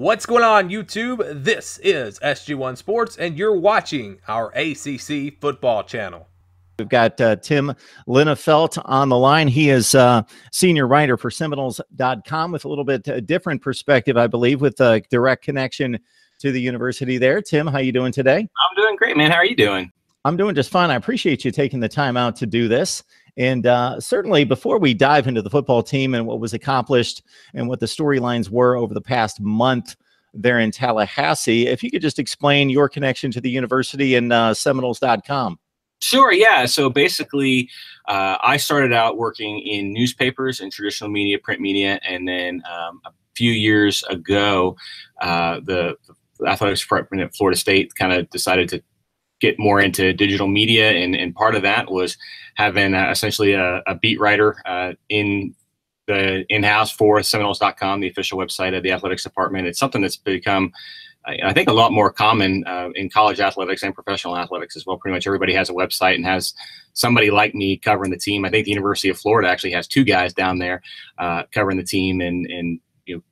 What's going on, YouTube? This is SG1 Sports, and you're watching our ACC football channel. We've got Tim Linnefelt on the line. He is senior writer for Seminoles.com with a little bit different perspective, I believe, with a direct connection to the university there. Tim, how you doing today? I'm doing great, man. How are you doing? I'm doing just fine. I appreciate you taking the time out to do this. And certainly before we dive into the football team and what was accomplished and what the storylines were over the past month there in Tallahassee, if you could just explain your connection to the university and Seminoles.com. Sure, yeah. So basically, I started out working in newspapers and traditional media, print media, and then a few years ago, the athletics department at Florida State kind of decided to get more into digital media, and part of that was having essentially a beat writer in the in-house for Seminoles.com, the official website of the athletics department. It's something that's become, I think, a lot more common in college athletics and professional athletics as well. Pretty much everybody has a website and has somebody like me covering the team. I think the University of Florida actually has two guys down there covering the team and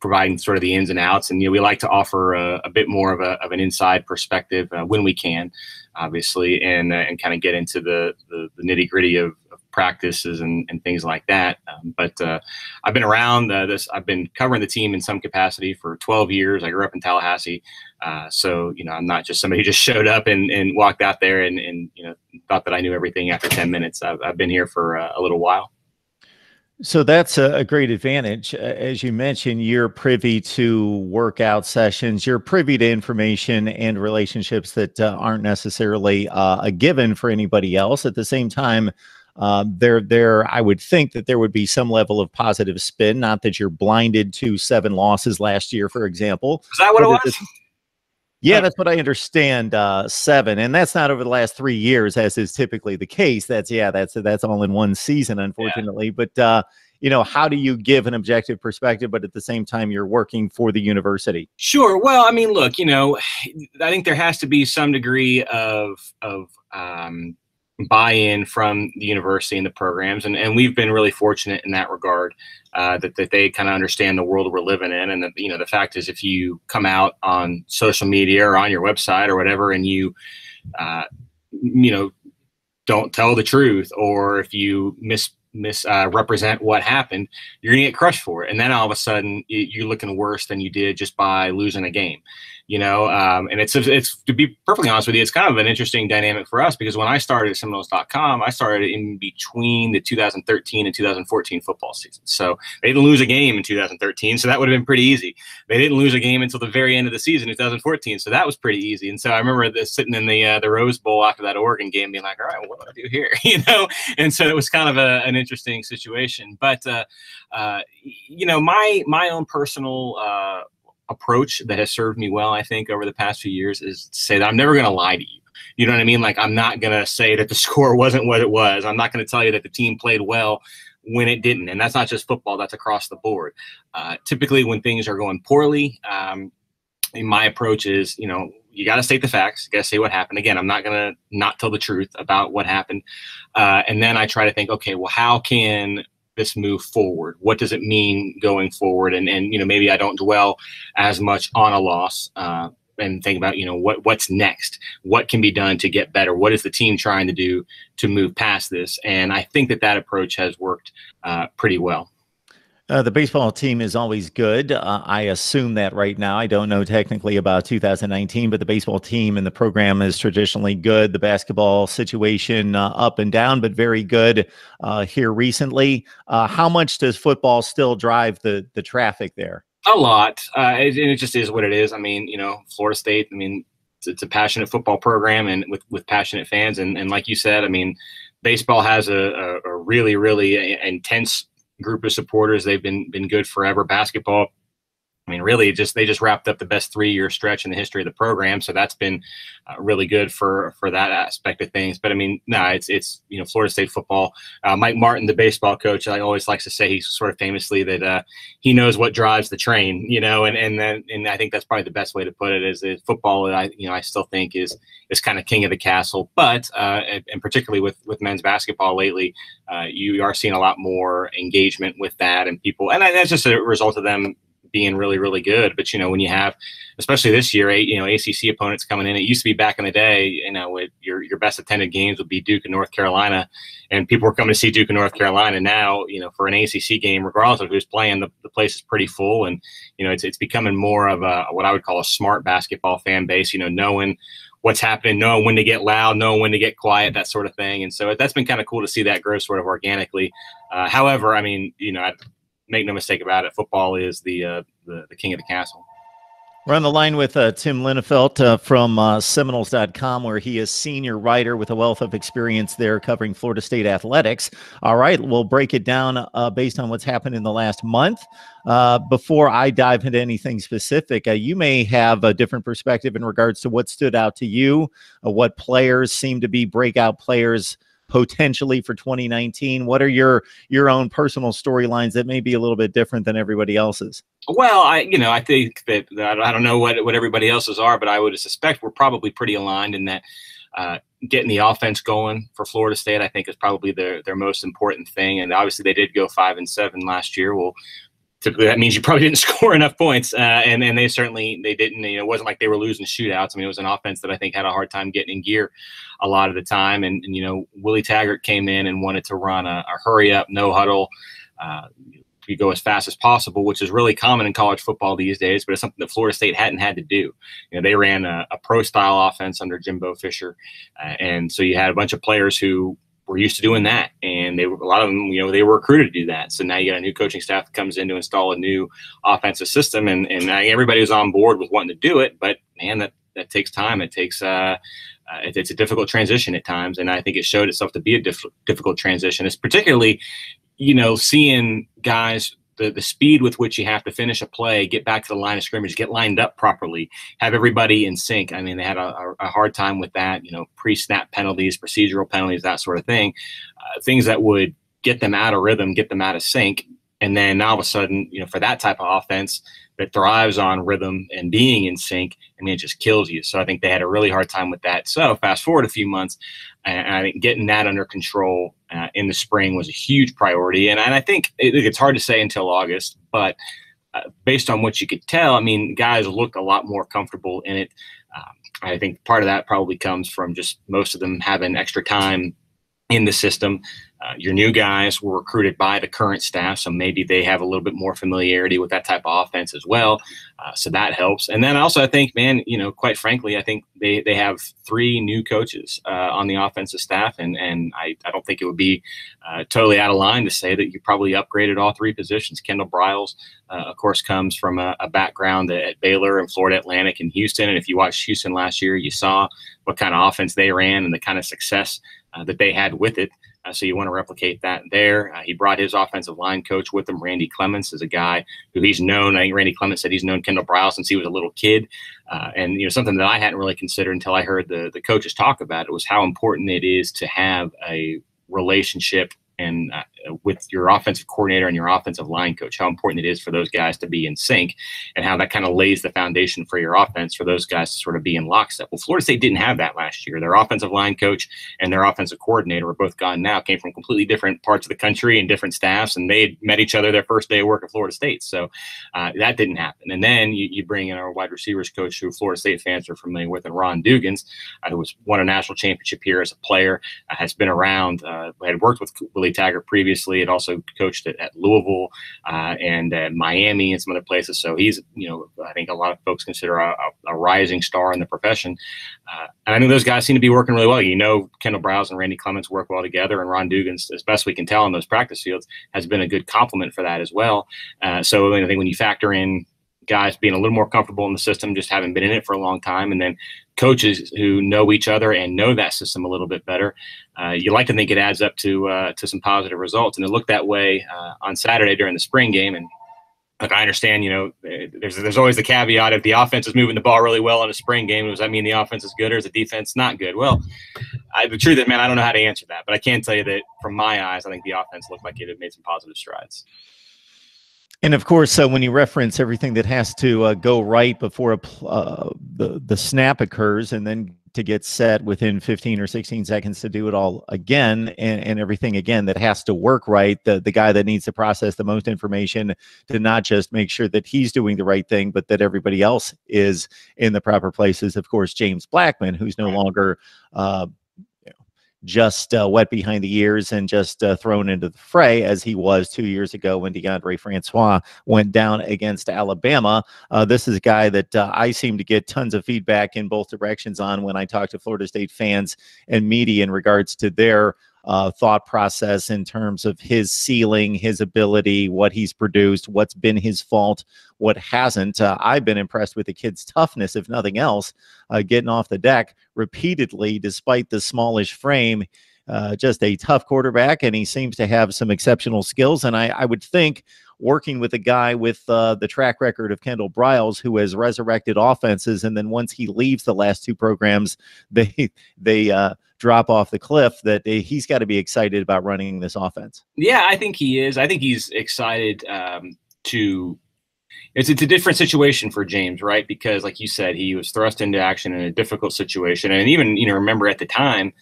providing sort of the ins and outs. And we like to offer a bit more of an inside perspective when we can, obviously, and kind of get into the nitty gritty of practices and things like that. But I've been around I've been covering the team in some capacity for 12 years. I grew up in Tallahassee. So, I'm not just somebody who just showed up and walked out there and thought that I knew everything after 10 minutes. I've been here for a little while. So that's a great advantage. As you mentioned, you're privy to workout sessions, you're privy to information and relationships that aren't necessarily a given for anybody else. At the same time, I would think that there would be some level of positive spin, not that you're blinded to 7 losses last year, for example. Is that what it was? Yeah, that's what I understand. 7, and that's not over the last 3 years, as is typically the case. That's all in one season, unfortunately. Yeah. But how do you give an objective perspective, but at the same time you're working for the university? Sure. Well, I mean, look, I think there has to be some degree of buy-in from the university and the programs, and we've been really fortunate in that regard. That they kind of understand the world we're living in, and the fact is, if you come out on social media or on your website or whatever, and you don't tell the truth, or if you misrepresent what happened, you're gonna get crushed for it, and then all of a sudden you're looking worse than you did just by losing a game. And it's to be perfectly honest with you, it's kind of an interesting dynamic for us, because when I started at Seminoles.com, I started in between the 2013 and 2014 football season. So they didn't lose a game in 2013, so that would have been pretty easy. They didn't lose a game until the very end of the season in 2014, so that was pretty easy. And so I remember sitting in the Rose Bowl after that Oregon game, being like, all right, well, what do I do here? And so it was kind of an interesting situation. But my own personal approach that has served me well, I think, over the past few years, is to say that I'm never going to lie to you. You know what I mean? Like, I'm not going to say that the score wasn't what it was. I'm not going to tell you that the team played well when it didn't. And that's not just football, that's across the board. Typically when things are going poorly, my approach is, you got to state the facts, you got to say what happened. Again, I'm not going to not tell the truth about what happened. And then I try to think, okay, well, how can this move forward? What does it mean going forward? And maybe I don't dwell as much on a loss and think about what's next, what can be done to get better, what is the team trying to do to move past this. And I think that approach has worked pretty well. The baseball team is always good. I assume that right now. I don't know technically about 2019, but the baseball team and the program is traditionally good. The basketball situation up and down, but very good here recently. How much does football still drive the traffic there? A lot. And it just is what it is. I mean, Florida State, it's a passionate football program, and with passionate fans. And like you said, baseball has a really, really intense group of supporters. They've been good forever. Basketball, really they just wrapped up the best 3-year stretch in the history of the program, so that's been really good for that aspect of things. But it's Florida State football. Mike Martin, the baseball coach, I always likes to say, he's sort of famously that he knows what drives the train, and I think that's probably the best way to put it. Is football, I still think is kind of king of the castle, but and particularly with men's basketball lately, you are seeing a lot more engagement with that, and people, and that's just a result of them being really, really good. But, when you have, especially this year, ACC opponents coming in, it used to be back in the day, with your best attended games would be Duke and North Carolina, and people were coming to see Duke and North Carolina. Now, for an ACC game, regardless of who's playing, the place is pretty full. And, it's becoming more of what I would call a smart basketball fan base, knowing what's happening, knowing when to get loud, knowing when to get quiet, that sort of thing. And so that's been kind of cool to see that grow sort of organically. However, I make no mistake about it, football is the king of the castle. We're on the line with Tim Linnefelt from Seminoles.com, where he is senior writer with a wealth of experience there covering Florida State athletics. All right, we'll break it down based on what's happened in the last month. Before I dive into anything specific, you may have a different perspective in regards to what stood out to you, what players seem to be breakout players potentially for 2019. What are your own personal storylines that may be a little bit different than everybody else's? Well, I think that I don't know what everybody else's are, but I would suspect we're probably pretty aligned in that getting the offense going for Florida State, I think, is probably their most important thing. And obviously they did go 5-7 last year. Well, typically that means you probably didn't score enough points, and they didn't. It wasn't like they were losing shootouts. It was an offense that I think had a hard time getting in gear a lot of the time. And Willie Taggart came in and wanted to run a hurry up, no huddle. You go as fast as possible, which is really common in college football these days, but it's something that Florida State hadn't had to do. They ran a pro-style offense under Jimbo Fisher, and so you had a bunch of players who were used to doing that, and a lot of them, they were recruited to do that. So now you got a new coaching staff that comes in to install a new offensive system, and everybody was on board with wanting to do it. But man, that takes time. It takes it's a difficult transition at times, and I think it showed itself to be a difficult transition. It's particularly seeing guys, the speed with which you have to finish a play, get back to the line of scrimmage, get lined up properly, have everybody in sync. They had a hard time with that, pre-snap penalties, procedural penalties, that sort of thing, things that would get them out of rhythm, get them out of sync. And then all of a sudden, for that type of offense that thrives on rhythm and being in sync, it just kills you. So I think they had a really hard time with that. So fast forward a few months, and I think getting that under control in the spring was a huge priority. And I think it's hard to say until August, but based on what you could tell, guys looked a lot more comfortable in it. I think part of that probably comes from just most of them having extra time in the system. Your new guys were recruited by the current staff, so maybe they have a little bit more familiarity with that type of offense as well. So that helps. And then also, I think, quite frankly, I think they have 3 new coaches on the offensive staff, and I don't think it would be totally out of line to say that you probably upgraded all 3 positions. Kendall Briles, of course, comes from a background at Baylor and Florida Atlantic and Houston. And if you watched Houston last year, you saw what kind of offense they ran and the kind of success that they had with it. So you want to replicate that there. He brought his offensive line coach with him. Randy Clements is a guy who he's known. I think Randy Clements said he's known Kendall Briles since he was a little kid. And something that I hadn't really considered until I heard the coaches talk about it was how important it is to have a relationship and with your offensive coordinator and your offensive line coach, how important it is for those guys to be in sync, and how that kind of lays the foundation for your offense for those guys to sort of be in lockstep. Well, Florida State didn't have that last year. Their offensive line coach and their offensive coordinator are both gone now, came from completely different parts of the country and different staffs, and they had met each other their first day of work at Florida State. So that didn't happen. And then you bring in our wide receivers coach, who Florida State fans are familiar with, and Ron Dugans, who won a national championship here as a player, has been around, had worked with Willie Taggart previously, had also coached at Louisville and Miami and some other places. So he's, I think a lot of folks consider a rising star in the profession. And I think those guys seem to be working really well. Kendall Briles and Randy Clements work well together, and Ron Dugans, as best we can tell on those practice fields, has been a good complement for that as well. So I think when you factor in guys being a little more comfortable in the system, just having been in it for a long time, and then coaches who know each other and know that system a little bit better, you like to think it adds up to some positive results. And it looked that way on Saturday during the spring game. And look, I understand, there's always the caveat, if the offense is moving the ball really well in a spring game, does that mean the offense is good, or is the defense not good? Well, the truth is, man, I don't know how to answer that, but I can tell you that from my eyes, I think the offense looked like it had made some positive strides. And of course, when you reference everything that has to go right before the snap occurs, and then to get set within 15 or 16 seconds to do it all again, and everything again that has to work right, the guy that needs to process the most information to not just make sure that he's doing the right thing, but that everybody else is in the proper places. Of course, James Blackman, who's no longer just wet behind the ears and just thrown into the fray as he was 2 years ago when DeAndre Francois went down against Alabama. This is a guy that I seem to get tons of feedback in both directions on when I talk to Florida State fans and media in regards to their thought process in terms of his ceiling, his ability, what he's produced, what's been his fault, what hasn't. I've been impressed with the kid's toughness, if nothing else, getting off the deck repeatedly despite the smallish frame. Just a tough quarterback, and he seems to have some exceptional skills. And I would think working with a guy with the track record of Kendall Briles, who has resurrected offenses, and then once he leaves the last two programs, they drop off the cliff, that he's got to be excited about running this offense. Yeah, I think he is. I think he's excited to – it's a different situation for James, right? Because like you said, he was thrust into action in a difficult situation. And even, remember at the time,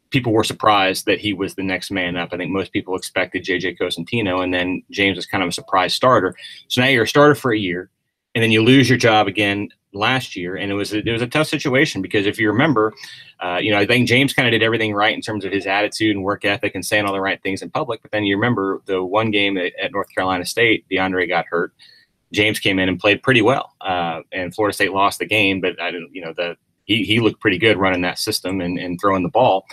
people were surprised that he was the next man up. I think most people expected J.J. Cosentino, and then James was kind of a surprise starter. So now you're a starter for a year, and then you lose your job again last year. And it was a tough situation because if you remember, I think James kind of did everything right in terms of his attitude and work ethic and saying all the right things in public. But then you remember the one game at North Carolina State, DeAndre got hurt. James came in and played pretty well, and Florida State lost the game. But he looked pretty good running that system and throwing the ball.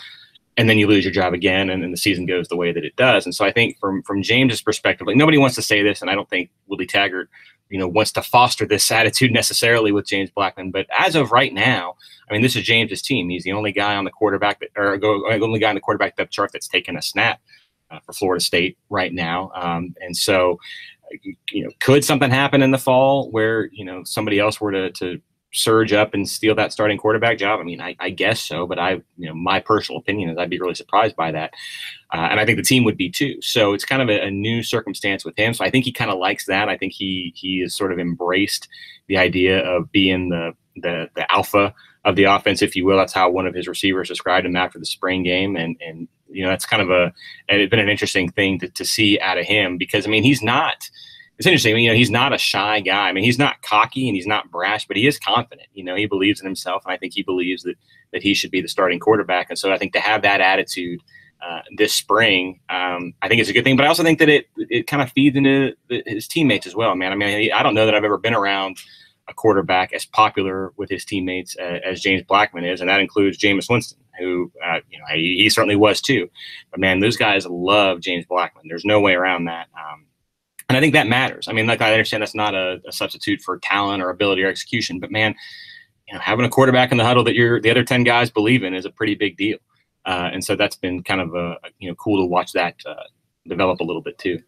And then you lose your job again, and then the season goes the way that it does. And so I think from James's perspective, like nobody wants to say this, and I don't think Willie Taggart, wants to foster this attitude necessarily with James Blackman. But as of right now, I mean, this is James's team. He's the only guy on the quarterback only guy on the quarterback depth chart that's taken a snap for Florida State right now. And so, could something happen in the fall where somebody else were to surge up and steal that starting quarterback job? I mean, I guess so, but my personal opinion is I'd be really surprised by that. And I think the team would be too. So it's kind of a new circumstance with him. So I think he kind of likes that. I think he has sort of embraced the idea of being the alpha of the offense, if you will. That's how one of his receivers described him after the spring game. And that's kind of it's been an interesting thing to see out of him because, I mean, it's interesting. He's not a shy guy. I mean, he's not cocky and he's not brash, but he is confident. He believes in himself, and I think he believes that he should be the starting quarterback. And so I think to have that attitude this spring, I think it's a good thing. But I also think that it kind of feeds into his teammates as well, man. I mean, I don't know that I've ever been around a quarterback as popular with his teammates as James Blackman is, and that includes Jameis Winston, who he certainly was too. But man, those guys love James Blackman. There's no way around that. And I think that matters. I mean, like I understand that's not a substitute for talent or ability or execution, but man, having a quarterback in the huddle that the other 10 guys believe in is a pretty big deal. And so that's been kind of cool to watch that develop a little bit too.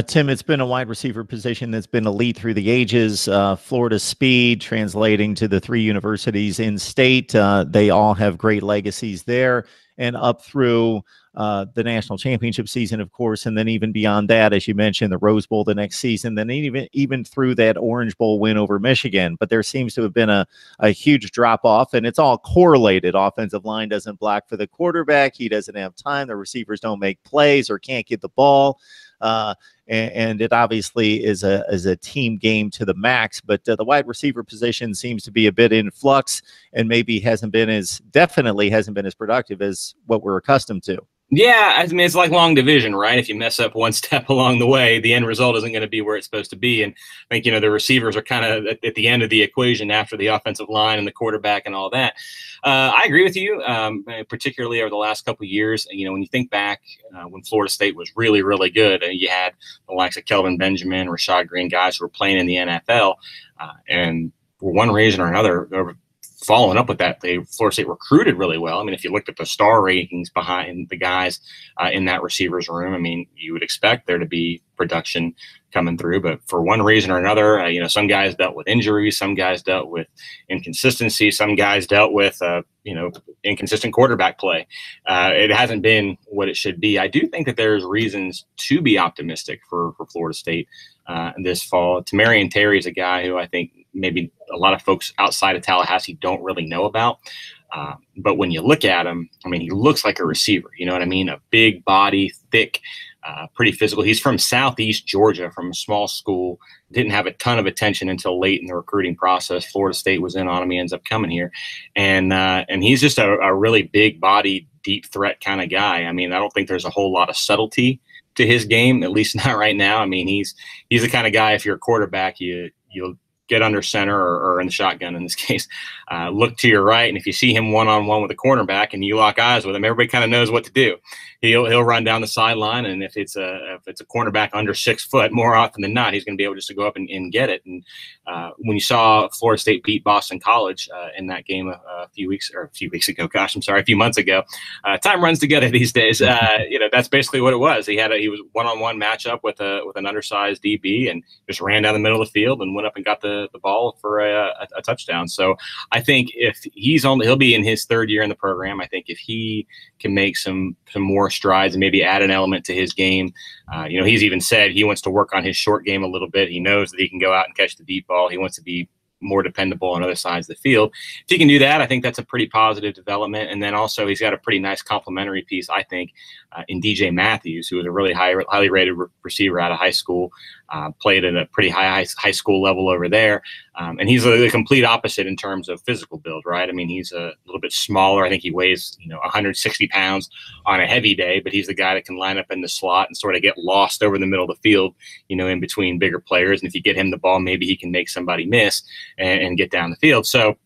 Tim, it's been a wide receiver position that's been elite through the ages. Florida speed translating to the three universities in state. They all have great legacies there and up through the national championship season, of course, and then even beyond that, as you mentioned, the Rose Bowl the next season, then even through that Orange Bowl win over Michigan. But there seems to have been a huge drop-off, and it's all correlated. Offensive line doesn't block for the quarterback. He doesn't have time. The receivers don't make plays or can't get the ball. And it obviously is a team game to the max, but the wide receiver position seems to be a bit in flux and maybe definitely hasn't been as productive as what we're accustomed to. Yeah, I mean, it's like long division, right? If you mess up one step along the way, the end result isn't going to be where it's supposed to be. And I think, the receivers are kind of at the end of the equation after the offensive line and the quarterback and all that. I agree with you, particularly over the last couple of years. When you think back when Florida State was really, really good, you had the likes of Kelvin Benjamin, Rashad Green, guys who were playing in the NFL. And for one reason or another, over following up with that, Florida State recruited really well. I mean, if you looked at the star rankings behind the guys in that receivers room, I mean, you would expect there to be production coming through. But for one reason or another, some guys dealt with injuries, some guys dealt with inconsistency, some guys dealt with, inconsistent quarterback play. It hasn't been what it should be. I do think that there's reasons to be optimistic for Florida State this fall. Tamarian Terry is a guy who I think maybe a lot of folks outside of Tallahassee don't really know about. But when you look at him, I mean, he looks like a receiver. You know what I mean? A big body, thick, pretty physical. He's from Southeast Georgia, from a small school. Didn't have a ton of attention until late in the recruiting process. Florida State was in on him. He ends up coming here. And he's just a really big body, deep threat kind of guy. I mean, I don't think there's a whole lot of subtlety to his game, at least not right now. I mean, he's the kind of guy, if you're a quarterback, you'll get under center or in the shotgun in this case, look to your right. And if you see him one-on-one with a cornerback and you lock eyes with him, everybody kind of knows what to do. He'll run down the sideline. And if it's a cornerback under 6 foot, more often than not, he's going to be able just to go up and get it. And when you saw Florida State beat Boston College in that game a few months ago, time runs together these days. That's basically what it was. He was one-on-one matchup with an undersized DB and just ran down the middle of the field and went up and got the ball for a touchdown. So I think if he'll be in his 3rd year in the program. I think if he can make some more strides and maybe add an element to his game, he's even said he wants to work on his short game a little bit. He knows that he can go out and catch the deep ball. He wants to be more dependable on other sides of the field. If he can do that, I think that's a pretty positive development. And then also he's got a pretty nice complementary piece, I think, in DJ Matthews, who was a really highly rated receiver out of high school, played at a pretty high school level over there. And he's the complete opposite in terms of physical build, right? I mean, he's a little bit smaller. I think he weighs, 160 pounds on a heavy day, but he's the guy that can line up in the slot and sort of get lost over the middle of the field, in between bigger players. And if you get him the ball, maybe he can make somebody miss and get down the field. So,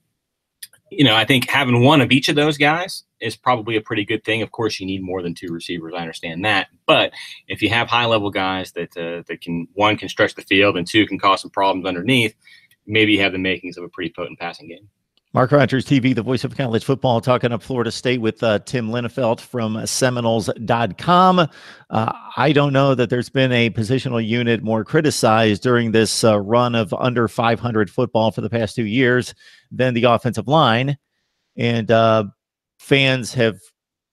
I think having one of each of those guys is probably a pretty good thing. Of course, you need more than 2 receivers. I understand that. But if you have high-level guys that can, 1, can stretch the field and 2, can cause some problems underneath, maybe you have the makings of a pretty potent passing game. Mark Rogers TV, the voice of college football, talking up Florida State with Tim Linnefelt from Seminoles.com. I don't know that there's been a positional unit more criticized during this run of under 500 football for the past 2 years than the offensive line. And fans have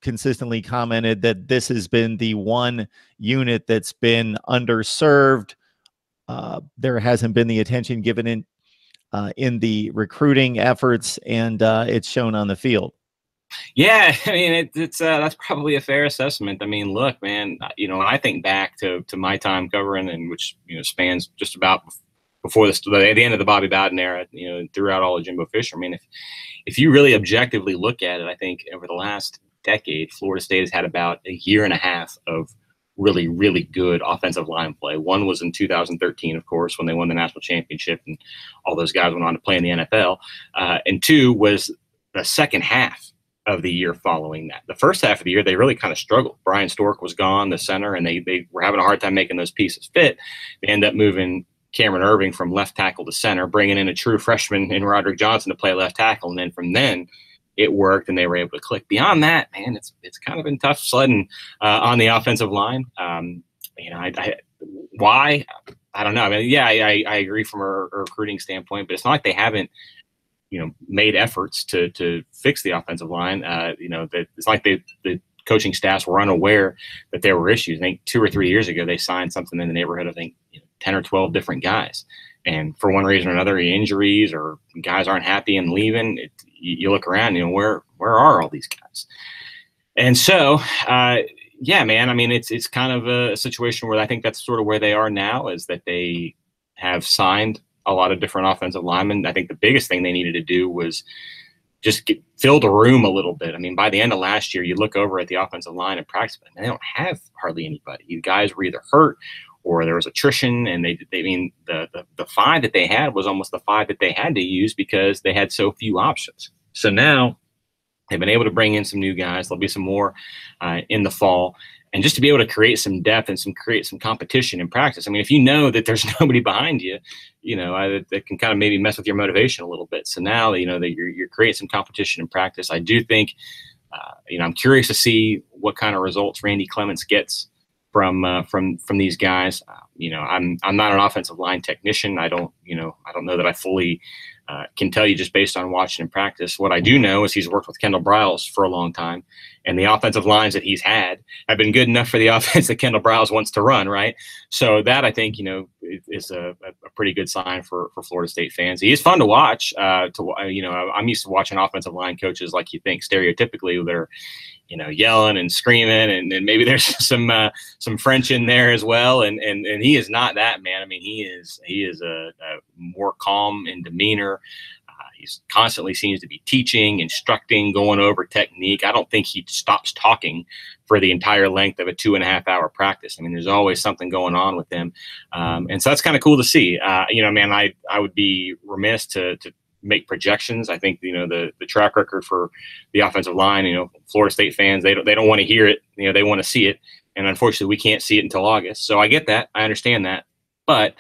consistently commented that this has been the one unit that's been underserved. There hasn't been the attention given in the recruiting efforts, and it's shown on the field. Yeah, I mean, it's that's probably a fair assessment. I mean, look, man, when I think back to my time covering, and which spans just about before the end of the Bobby Bowden era, throughout all of Jimbo Fisher. I mean, if you really objectively look at it, I think over the last decade, Florida State has had about a year and a half of really, really good offensive line play. One was in 2013, of course, when they won the national championship and all those guys went on to play in the NFL. And 2 was the second half of the year following that. The first half of the year, they really kind of struggled. Brian Stork was gone, the center, and they were having a hard time making those pieces fit. They end up moving Cameron Irving from left tackle to center, bringing in a true freshman in Roderick Johnson to play left tackle. And then from then, it worked and they were able to click. Beyond that, man, it's kind of been tough sledding on the offensive line. Why? I don't know. I mean, yeah, I agree from a recruiting standpoint, but it's not like they haven't, made efforts to fix the offensive line. That it's like the coaching staffs were unaware that there were issues. I think 2 or 3 years ago, they signed something in the neighborhood of 10 or 12 different guys. And for one reason or another, injuries or guys aren't happy and leaving, you look around, where are all these guys? And so, yeah, man, I mean, it's kind of a situation where I think that's sort of where they are now, is that they have signed a lot of different offensive linemen. I think the biggest thing they needed to do was just fill the room a little bit. I mean, by the end of last year, you look over at the offensive line in practice, but they don't have hardly anybody. You guys were either hurt or there was attrition, and the 5 that they had was almost the 5 that they had to use because they had so few options. So now They've been able to bring in some new guys. There'll be some more in the fall. And just to be able to create some depth and create some competition in practice. I mean, if you know that there's nobody behind you, that can kind of maybe mess with your motivation a little bit. So now, that you're creating some competition in practice, I do think, I'm curious to see what kind of results Randy Clements gets from these guys. I'm not an offensive line technician. I don't know that I fully can tell you just based on watching in practice. What I do know is he's worked with Kendall Briles for a long time, and the offensive lines that he's had have been good enough for the offense that Kendall Briles wants to run, right? So that, I think, is a pretty good sign for Florida State fans. He is fun to watch. I'm used to watching offensive line coaches like you think stereotypically they're yelling and screaming, and maybe there's some French in there as well. And he is not that, man. I mean, he is a more calm in demeanor. He's constantly seems to be teaching, instructing, going over technique. I don't think he stops talking for the entire length of a 2.5-hour practice. I mean, there's always something going on with him. And so that's kind of cool to see. Man, I would be remiss to make projections. I think, the track record for the offensive line, Florida State fans, they don't want to hear it. They want to see it. And unfortunately, we can't see it until August. So I get that. I understand that. But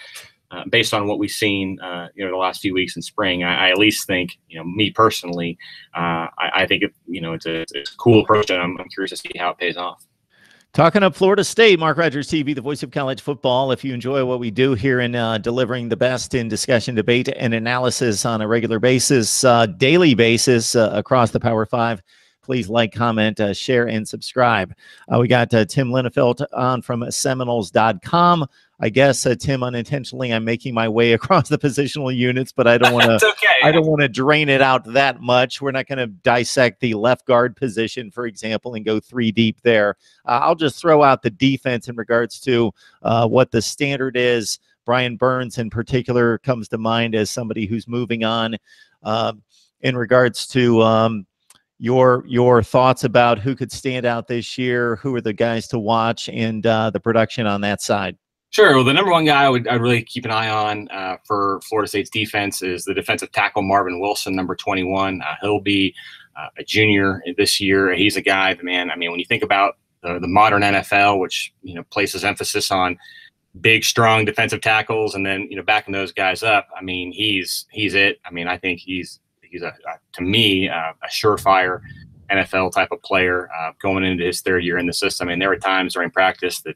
based on what we've seen, the last few weeks in spring, I at least think, me personally, I think it's a cool approach, and I'm curious to see how it pays off. Talking up Florida State, Mark Rogers TV, the voice of college football. If you enjoy what we do here in delivering the best in discussion, debate, and analysis on a regular basis, daily basis across the Power Five, please like, comment, share, and subscribe. We got Tim Linnefelt on from Seminoles.com. I guess, Tim, unintentionally, I'm making my way across the positional units, but I don't want to. Okay, I don't want to drain it out that much. We're not going to dissect the left guard position, for example, and go 3 deep there. I'll just throw out the defense in regards to what the standard is. Brian Burns, in particular, comes to mind as somebody who's moving on. In regards to your thoughts about who could stand out this year, who are the guys to watch, and the production on that side. Sure. Well, the number one guy I'd really keep an eye on for Florida State's defense is the defensive tackle Marvin Wilson, number 21. He'll be a junior this year. He's a guy that, man, I mean, when you think about the modern NFL, which places emphasis on big, strong defensive tackles, and then backing those guys up, I mean, he's it. I mean, I think he's to me a surefire NFL type of player going into his 3rd year in the system. And there were times during practice that,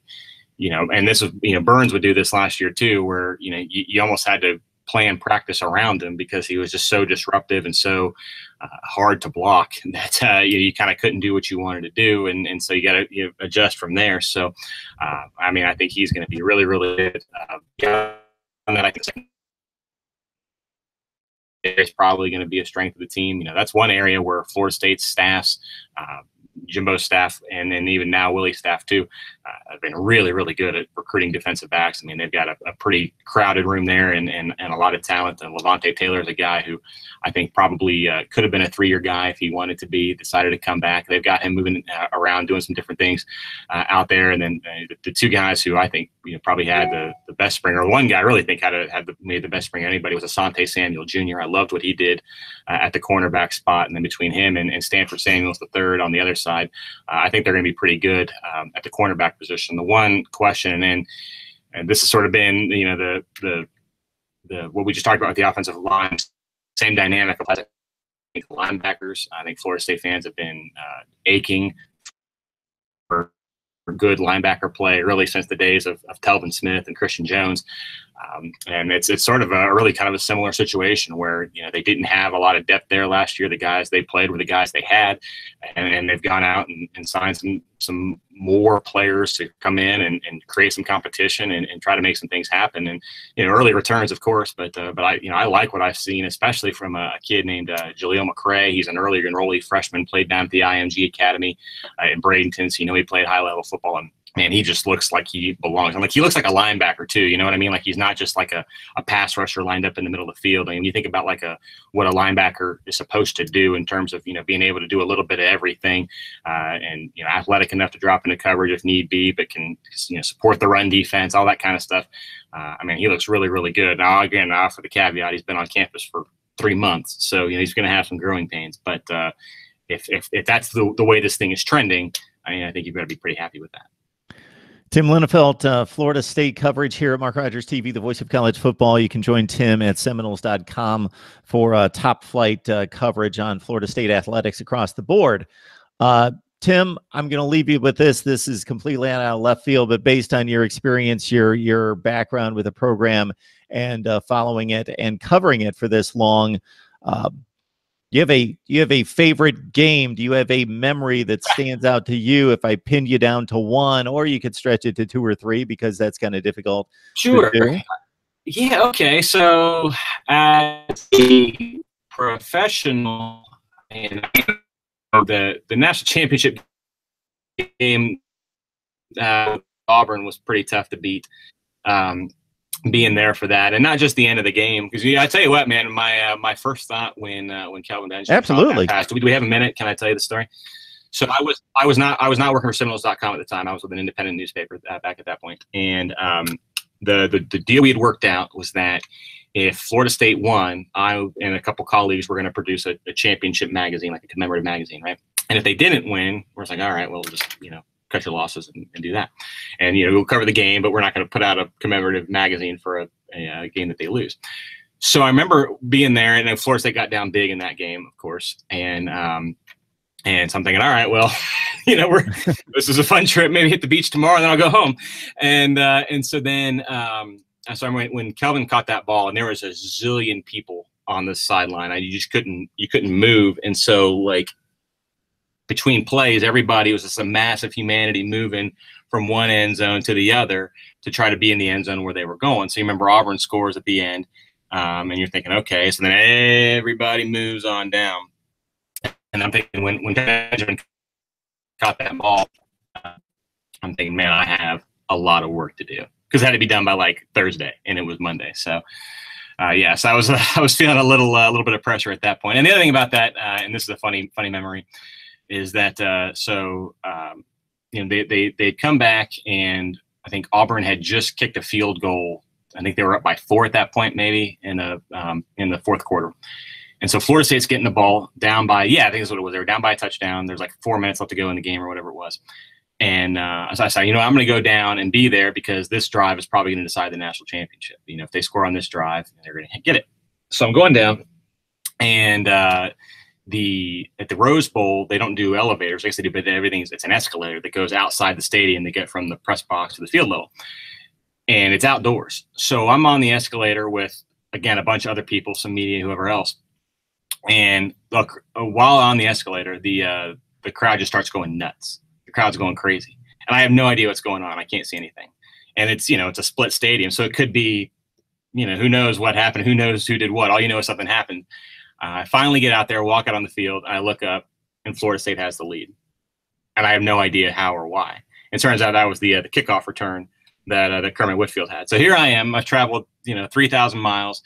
and this was, Burns would do this last year too, where, you almost had to plan practice around him because he was just so disruptive and so hard to block that you kind of couldn't do what you wanted to do. And so you got to adjust from there. So, I mean, I think he's going to be really, really good. And then I think it's probably going to be a strength of the team. That's one area where Florida State's staffs, Jimbo's staff, and then even now Willie's staff too, have been really, really good at recruiting defensive backs. I mean, they've got a pretty crowded room there and a lot of talent. And Levante Taylor is a guy who I think probably could have been a 3-year guy if he wanted to be, decided to come back. They've got him moving around, doing some different things out there. And then the 2 guys who I think probably had the best spring, or one guy I really think made the best spring of anybody, was Asante Samuel Jr. I loved what he did at the cornerback spot. And then between him and Stanford Samuels III on the other side, I think they're going to be pretty good at the cornerback position. The one question, and this has sort of been, the what we just talked about with the offensive line, same dynamic applies to linebackers. I think Florida State fans have been aching for good linebacker play really since the days of Telvin Smith and Christian Jones. And it's sort of a really kind of a similar situation where, they didn't have a lot of depth there last year. The guys they played were the guys they had, and they've gone out and signed some more players to come in and create some competition and try to make some things happen. And, early returns, of course, but I like what I've seen, especially from a kid named Jaleel McCray. He's an early enrollee freshman, played down at the IMG Academy in Bradenton. So, he played high-level football, and man, he just looks like he belongs. He looks like a linebacker too. You know what I mean? Like, he's not just like a pass rusher lined up in the middle of the field. I mean, you think about what a linebacker is supposed to do in terms of, being able to do a little bit of everything, and, athletic enough to drop into coverage if need be, but can, support the run defense, all that kind of stuff. I mean, he looks really, really good. Now, again, for the caveat, he's been on campus for 3 months. So, he's going to have some growing pains, but, if that's the way this thing is trending, I mean, I think you've got to be pretty happy with that. Tim Linnefelt, Florida State coverage here at Mark Rogers TV, the voice of college football. You can join Tim at Seminoles.com for top flight coverage on Florida State athletics across the board. Tim, I'm going to leave you with this. This is completely out of left field, but based on your experience, your background with the program, and following it and covering it for this long, you have a favorite game? Do you have a memory that stands out to you? If I pinned you down to one, or you could stretch it to two or three, because that's kind of difficult. Sure. Yeah. Okay. So as a professional, and the national championship game, Auburn was pretty tough to beat. Being there for that, and not just the end of the game, because I tell you what, man, my first thought when Kelvin Benjamin absolutely passed. Do we have a minute? Can I tell you the story? So I was not working for Seminoles.com at the time. I was with an independent newspaper back at that point, and the deal we had worked out was that if Florida State won, I and a couple colleagues were going to produce a championship magazine, like a commemorative magazine, right? And if they didn't win, we're like, all right, well, just cut your losses and do that. And, we'll cover the game, but we're not going to put out a commemorative magazine for a game that they lose. So I remember being there, and Florida State got down big in that game, of course. And so I'm thinking, all right, well, this is a fun trip. Maybe hit the beach tomorrow, and then I'll go home. And so then, so when Kelvin caught that ball, and there was a zillion people on the sideline, you couldn't move. And so, like, between plays, everybody was just a mass of humanity moving from one end zone to the other to try to be in the end zone where they were going. So you remember Auburn scores at the end, and you're thinking, okay, so then everybody moves on down. And I'm thinking, when Benjamin caught that ball, I'm thinking, man, I have a lot of work to do, because it had to be done by like Thursday, and it was Monday. So so I was feeling a little bit of pressure at that point. And the other thing about that, and this is a funny memory, is that they'd come back, and I think Auburn had just kicked a field goal. I think they were up by 4 at that point, maybe in the fourth quarter. And so Florida State's getting the ball down by, I think that's what it was. They were down by a touchdown. There's like 4 minutes left to go in the game, or whatever it was. And so I said, I'm going to go down and be there, because this drive is probably going to decide the national championship. If they score on this drive, they're going to get it. So I'm going down, and at the Rose Bowl, they don't do elevators. I guess they do, but it's an escalator that goes outside the stadium to get from the press box to the field level. And it's outdoors. So I'm on the escalator with, again, a bunch of other people, some media, whoever else. And look, while on the escalator, the crowd just starts going nuts. The crowd's going crazy. And I have no idea what's going on. I can't see anything. And it's, it's a split stadium. So it could be, who knows what happened? Who knows who did what? All you know is something happened. I finally get out there, walk out on the field, and I look up, and Florida State has the lead. And I have no idea how or why. It turns out that was the kickoff return that Kermit Whitfield had. So here I am. I've traveled, 3,000 miles,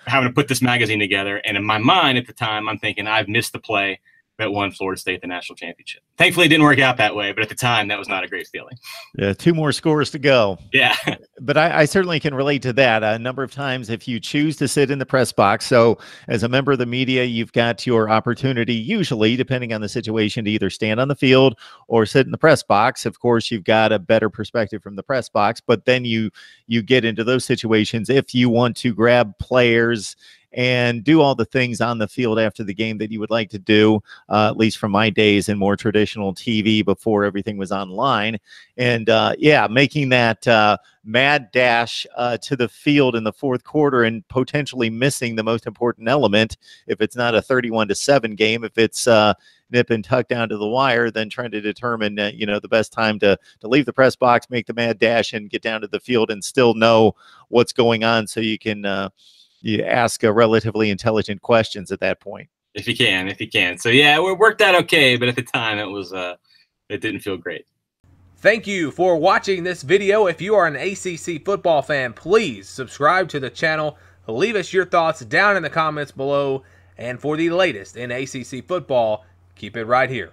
having to put this magazine together. And in my mind at the time, I'm thinking I've missed the play that won Florida State the national championship. Thankfully, it didn't work out that way, but at the time, that was not a great feeling. Yeah, 2 more scores to go. Yeah. But I certainly can relate to that. A number of times, if you choose to sit in the press box, so as a member of the media, you've got your opportunity, usually, depending on the situation, to either stand on the field or sit in the press box. Of course, you've got a better perspective from the press box, but then you get into those situations if you want to grab players and do all the things on the field after the game that you would like to do, at least from my days in more traditional TV before everything was online. And making that mad dash to the field in the fourth quarter and potentially missing the most important element. If it's not a 31-7 game, if it's nip and tuck down to the wire, then trying to determine, the best time to leave the press box, make the mad dash, and get down to the field and still know what's going on, so you can you ask relatively intelligent questions at that point. If you can. So yeah, it worked out okay, but at the time it didn't feel great. Thank you for watching this video. If you are an ACC football fan, please subscribe to the channel. Leave us your thoughts down in the comments below. And for the latest in ACC football, keep it right here